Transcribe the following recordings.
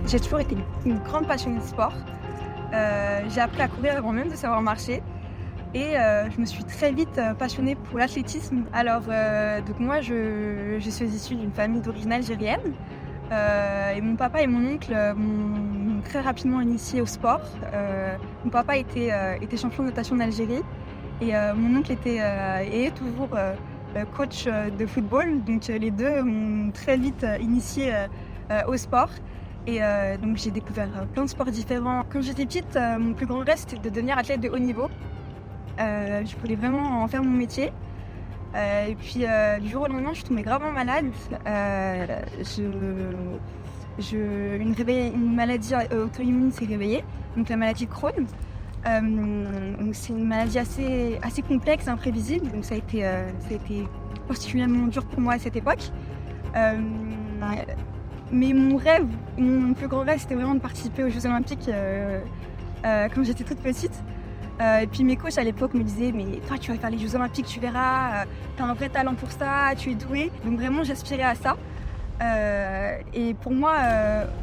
J'ai toujours été une grande passionnée de sport. J'ai appris à courir avant même de savoir marcher et je me suis très vite passionnée pour l'athlétisme. Alors donc moi je suis issue d'une famille d'origine algérienne et mon papa et mon oncle m'ont très rapidement initiée au sport. Mon papa était champion de natation d'Algérie et mon oncle est toujours coach de football. Donc les deux m'ont très vite initiée au sport. Et donc j'ai découvert plein de sports différents. Quand j'étais petite, mon plus grand rêve c'était de devenir athlète de haut niveau. Je voulais vraiment en faire mon métier. Et puis du jour au lendemain, je suis tombée gravement malade. Une maladie auto-immune s'est réveillée, donc la maladie de Crohn. Donc c'est une maladie assez complexe, imprévisible. Donc ça a été particulièrement dur pour moi à cette époque. Mais mon plus grand rêve, c'était vraiment de participer aux Jeux Olympiques quand j'étais toute petite. Et puis mes coachs à l'époque me disaient « mais toi tu vas faire les Jeux Olympiques, tu verras, tu as un vrai talent pour ça, tu es doué ». Donc vraiment j'aspirais à ça. Et pour moi,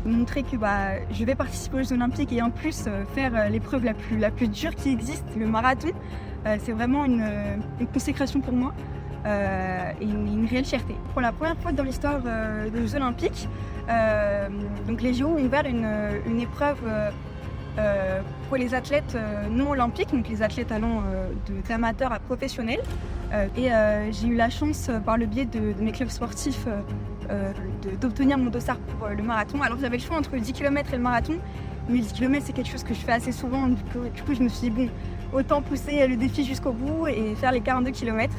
montrer que je vais participer aux Jeux Olympiques et en plus faire l'épreuve la plus dure qui existe, le marathon, c'est vraiment une consécration pour moi. Et une réelle fierté. Pour la première fois dans l'histoire des Jeux Olympiques, donc les JO ont ouvert une épreuve pour les athlètes non olympiques, donc les athlètes allant d'amateurs à professionnels. Et j'ai eu la chance, par le biais de mes clubs sportifs, d'obtenir mon dossard pour le marathon. Alors j'avais le choix entre le 10 km et le marathon, mais le 10 km c'est quelque chose que je fais assez souvent, du coup je me suis dit bon, autant pousser le défi jusqu'au bout et faire les 42 km.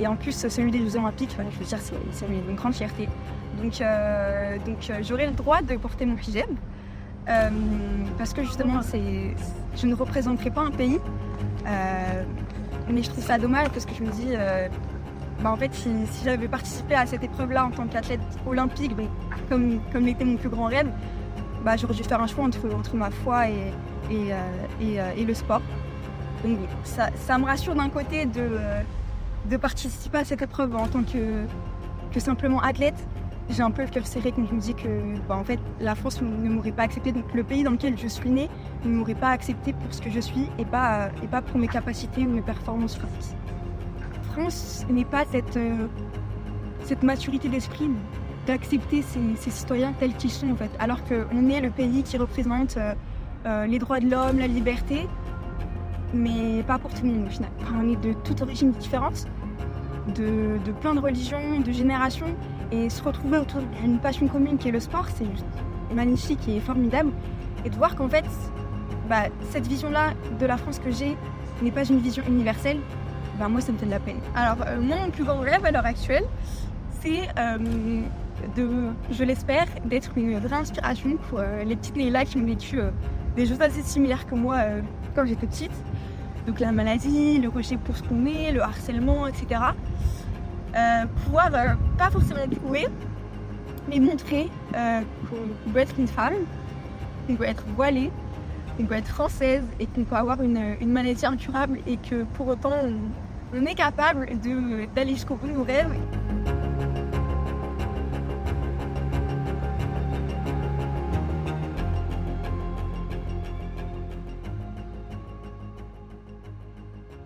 Et en plus, celui des Jeux Olympiques, je veux dire, c'est une grande fierté. Donc j'aurai le droit de porter mon hijab. Parce que justement, je ne représenterai pas un pays. Mais je trouve ça dommage parce que je me dis, en fait, si j'avais participé à cette épreuve-là en tant qu'athlète olympique, comme l'était mon plus grand rêve, j'aurais dû faire un choix entre ma foi et le sport. Donc ça me rassure d'un côté de participer à cette épreuve en tant que simplement athlète. J'ai un peu le cœur serré quand je me dis que en fait, la France ne m'aurait pas accepté, donc le pays dans lequel je suis née ne m'aurait pas accepté pour ce que je suis et pas pour mes capacités ou mes performances physiques. La France n'est pas cette maturité d'esprit d'accepter ses citoyens tels qu'ils sont en fait, alors qu'on est le pays qui représente les droits de l'homme, la liberté, mais pas pour tout le monde au final. On est de toutes origines différentes, de plein de religions, de générations, et se retrouver autour d'une passion commune qui est le sport, c'est juste magnifique et formidable. Et de voir qu'en fait, cette vision-là de la France que j'ai n'est pas une vision universelle, moi ça me fait de la peine. Alors mon plus grand rêve à l'heure actuelle, c'est je l'espère, d'être une vraie inspiration pour les petites Leïla qui ont vécu des choses assez similaires que moi quand j'étais petite. Donc la maladie, le rejet pour ce qu'on est, le harcèlement, etc. Pouvoir pas forcément être prouvé, mais montrer qu'on peut être une femme, qu'on peut être voilée, qu'on peut être française et qu'on peut avoir une maladie incurable et que pour autant on est capable d'aller jusqu'au bout de nos rêves.